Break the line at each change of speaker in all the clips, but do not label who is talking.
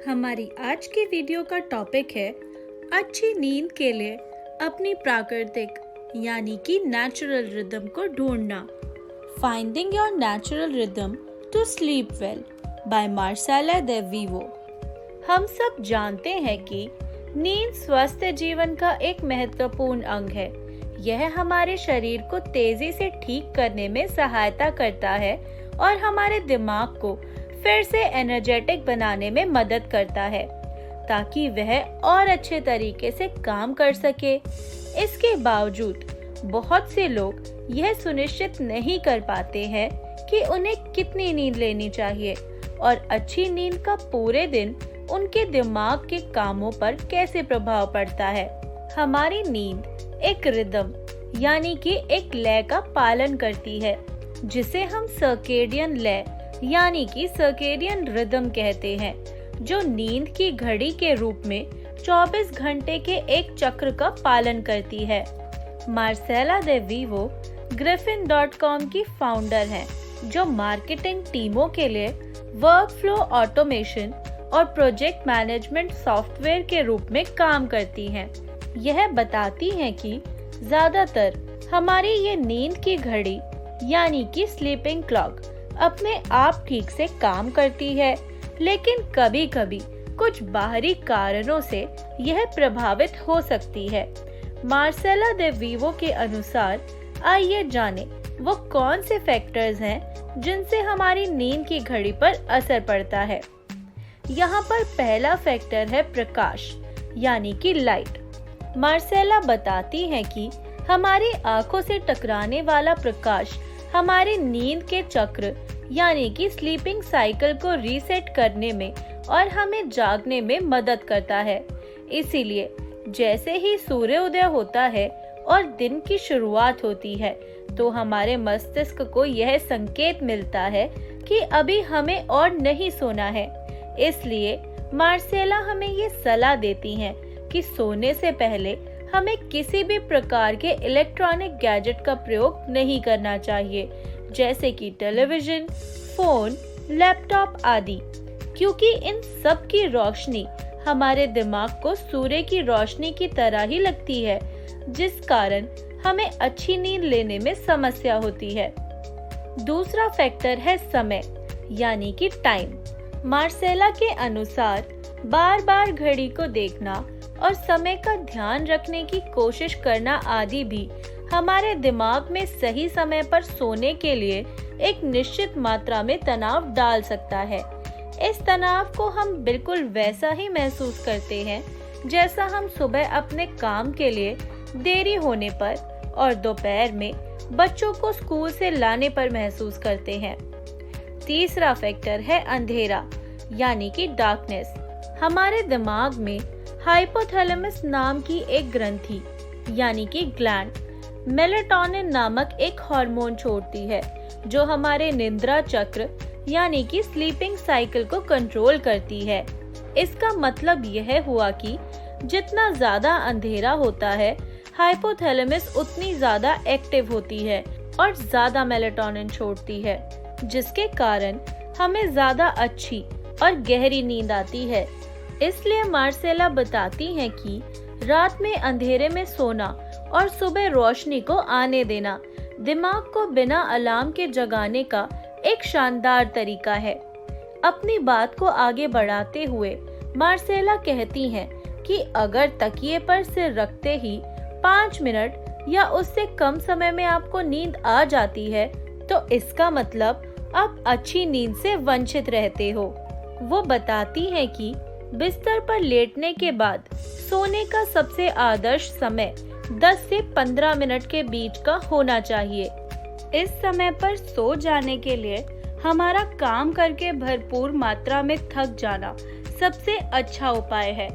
हमारी आज की वीडियो का टॉपिक है अच्छी नींद के लिए अपनी प्राकृतिक यानी कि नेचुरल रिदम को ढूंढना। Finding your natural rhythm to sleep well by Marcela de Vivo. हम सब जानते हैं कि नींद स्वस्थ जीवन का एक महत्वपूर्ण अंग है। यह हमारे शरीर को तेजी से ठीक करने में सहायता करता है और हमारे दिमाग को फिर से एनर्जेटिक बनाने में मदद करता है ताकि वह और अच्छे तरीके से काम कर सके। इसके बावजूद बहुत से लोग यह सुनिश्चित नहीं कर पाते हैं कि उन्हें कितनी नींद लेनी चाहिए और अच्छी नींद का पूरे दिन उनके दिमाग के कामों पर कैसे प्रभाव पड़ता है। हमारी नींद एक रिदम यानी कि एक लय का पालन करती है जिसे हम सर्केडियन लय यानी कि सर्केडियन रिदम कहते हैं, जो नींद की घड़ी के रूप में 24 घंटे के एक चक्र का पालन करती है। मार्सेला दे वीवो Griffin.com की फाउंडर हैं, जो मार्केटिंग टीमों के लिए वर्कफ्लो ऑटोमेशन और प्रोजेक्ट मैनेजमेंट सॉफ्टवेयर के रूप में काम करती हैं। यह बताती हैं कि ज्यादातर हमारी ये नींद की घड़ी यानी कि स्लीपिंग क्लॉक अपने आप ठीक से काम करती है, लेकिन कभी-कभी कुछ बाहरी कारणों से यह प्रभावित हो सकती है। मार्सेला दे वीवो के अनुसार आइए जानें वो कौन से फैक्टर्स हैं जिनसे हमारी नींद की घड़ी पर असर पड़ता है। यहाँ पर पहला फैक्टर है प्रकाश यानी कि लाइट। मार्सेला बताती हैं कि हमारी आंखों से टकराने वाला प्रकाश हमारे नींद के चक्र यानी कि स्लीपिंग साइकिल को रीसेट करने में और हमें जागने में मदद करता है। इसीलिए जैसे ही सूर्य उदय होता है और दिन की शुरुआत होती है तो हमारे मस्तिष्क को यह संकेत मिलता है कि अभी हमें और नहीं सोना है। इसलिए मार्सेला हमें ये सलाह देती हैं कि सोने से पहले हमें किसी भी प्रकार के इलेक्ट्रॉनिक गैजेट का प्रयोग नहीं करना चाहिए, जैसे कि टेलीविजन, फोन, लैपटॉप आदि, क्योंकि इन सब की रोशनी हमारे दिमाग को सूर्य की रोशनी की तरह ही लगती है, जिस कारण हमें अच्छी नींद लेने में समस्या होती है। दूसरा फैक्टर है समय यानी कि टाइम। मार्सेला के अनुसार बार बार घड़ी को देखना और समय का ध्यान रखने की कोशिश करना आदि भी हमारे दिमाग में सही समय पर सोने के लिए एक निश्चित मात्रा में तनाव डाल सकता है। इस तनाव को हम बिल्कुल वैसा ही महसूस करते हैं जैसा हम सुबह अपने काम के लिए देरी होने पर और दोपहर में बच्चों को स्कूल से लाने पर महसूस करते हैं। तीसरा फैक्टर है अंधेरा यानी कि डार्कनेस। हमारे दिमाग में हाइपोथैलेमस नाम की एक ग्रंथि यानी कि ग्लैंड मेलेटोनिन नामक एक हार्मोन छोड़ती है, जो हमारे निद्रा चक्र यानी कि स्लीपिंग साइकिल को कंट्रोल करती है। इसका मतलब यह हुआ कि जितना ज्यादा अंधेरा होता है, हाइपोथैलेमस उतनी ज्यादा एक्टिव होती है और ज्यादा मेलेटोनिन छोड़ती है, जिसके कारण हमें ज्यादा अच्छी और गहरी नींद आती है। इसलिए मार्सेला बताती हैं कि रात में अंधेरे में सोना और सुबह रोशनी को आने देना दिमाग को बिना अलार्म के जगाने का एक शानदार तरीका है। अपनी बात को आगे बढ़ाते हुए मार्सेला कहती हैं कि अगर तकिए पर सिर रखते ही 5 मिनट या उससे कम समय में आपको नींद आ जाती है, तो इसका मतलब आप अच्छी नींद से वंचित रहते हो। वो बताती हैं कि बिस्तर पर लेटने के बाद सोने का सबसे आदर्श समय 10 से 15 मिनट के बीच का होना चाहिए। इस समय पर सो जाने के लिए हमारा काम करके भरपूर मात्रा में थक जाना सबसे अच्छा उपाय है।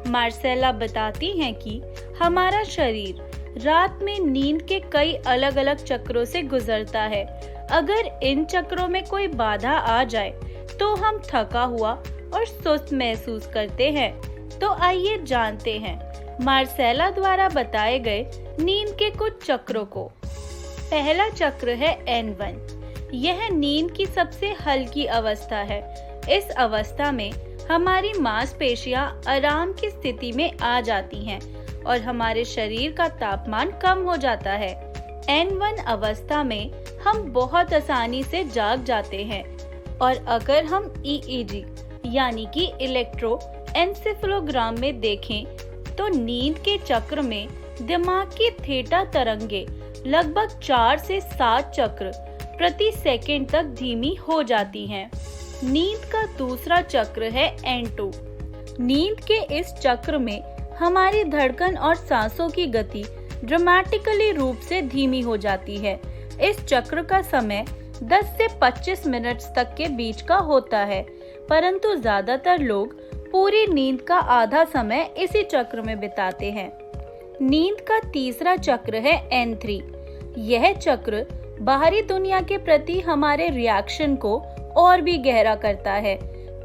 मार्सेला बताती हैं कि हमारा शरीर रात में नींद के कई अलग अलग चक्रों से गुजरता है। अगर इन चक्रों में कोई बाधा आ जाए तो हम थका हुआ और सुस्त महसूस करते हैं। तो आइए जानते हैं मार्सेला द्वारा बताए गए नींद के कुछ चक्रों को। पहला चक्र है N1। यह नींद की सबसे हल्की अवस्था है। इस अवस्था में हमारी मांसपेशियां आराम की स्थिति में आ जाती हैं और हमारे शरीर का तापमान कम हो जाता है। N1 अवस्था में हम बहुत आसानी से जाग जाते हैं और अगर हम EEG यानी कि इलेक्ट्रोएन्सेफेलोग्राम में देखें तो नींद के चक्र में दिमाग की थीटा तरंगे लगभग 4 से 7 चक्र प्रति सेकंड तक धीमी हो जाती हैं। नींद का दूसरा चक्र है N2। नींद के इस चक्र में हमारी धड़कन और सांसों की गति ड्रामेटिकली रूप से धीमी हो जाती है। इस चक्र का समय 10 से 25 मिनट तक के बीच का होता है, परंतु ज्यादातर लोग पूरी नींद का आधा समय इसी चक्र में बिताते हैं। नींद का तीसरा चक्र है N3। यह चक्र बाहरी दुनिया के प्रति हमारे रिएक्शन को और भी गहरा करता है।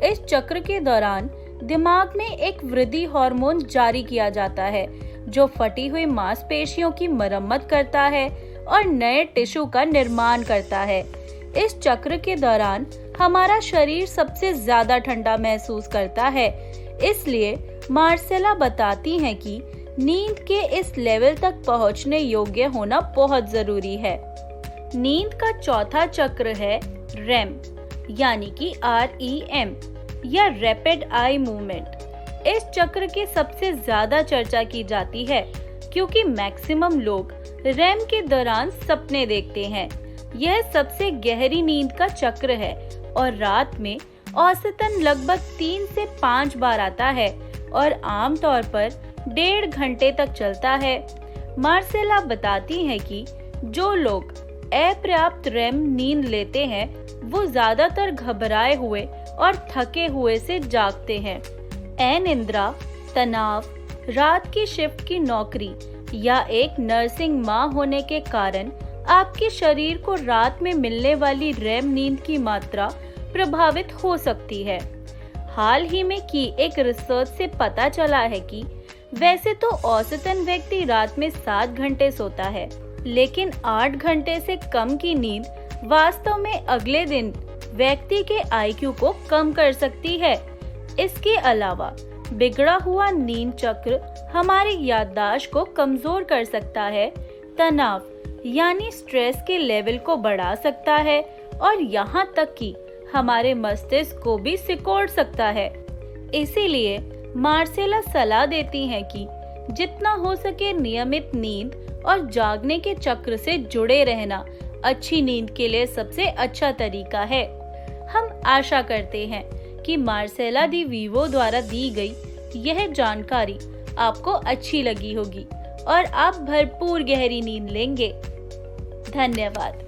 इस चक्र के दौरान दिमाग में एक वृद्धि हार्मोन जारी किया जाता है जो फटी हुई मांसपेशियों की मरम्मत करता है और नए टिश्यू का निर्माण करता है। इस चक्र के दौरान हमारा शरीर सबसे ज्यादा ठंडा महसूस करता है, इसलिए मार्सेला बताती हैं कि नींद के इस लेवल तक पहुंचने योग्य होना बहुत जरूरी है। नींद का चौथा चक्र है REM यानी कि REM या रैपिड आई मूवमेंट। इस चक्र की सबसे ज्यादा चर्चा की जाती है क्योंकि मैक्सिमम लोग REM के दौरान सपने देखते हैं। यह सबसे गहरी नींद का चक्र है और रात में औसतन लगभग 3 से 5 बार आता है और आमतौर पर 1.5 घंटे तक चलता है। मार्सेला बताती हैं कि जो लोग अपर्याप्त REM नींद लेते हैं वो ज्यादातर घबराए हुए और थके हुए से जागते हैं। अनिद्रा, तनाव, रात की शिफ्ट की नौकरी या एक नर्सिंग माँ होने के कारण आपके शरीर को रात में मिलने वाली REM नींद की मात्रा प्रभावित हो सकती है। हाल ही में की एक रिसर्च से पता चला है कि वैसे तो औसतन व्यक्ति रात में 7 घंटे सोता है, लेकिन 8 घंटे से कम की नींद वास्तव में अगले दिन व्यक्ति के IQ को कम कर सकती है। इसके अलावा बिगड़ा हुआ नींद चक्र हमारी याददाश्त को कमजोर कर सकता है, तनाव यानी स्ट्रेस के लेवल को बढ़ा सकता है और यहाँ तक कि हमारे मस्तिष्क को भी सिकोड़ सकता है। इसीलिए मार्सेला सलाह देती हैं कि जितना हो सके नियमित नींद और जागने के चक्र से जुड़े रहना अच्छी नींद के लिए सबसे अच्छा तरीका है। हम आशा करते हैं कि मार्सेला डी विवो द्वारा दी गई यह जानकारी आपको अच्छी लगी होगी और आप भरपूर गहरी नींद लेंगे। धन्यवाद।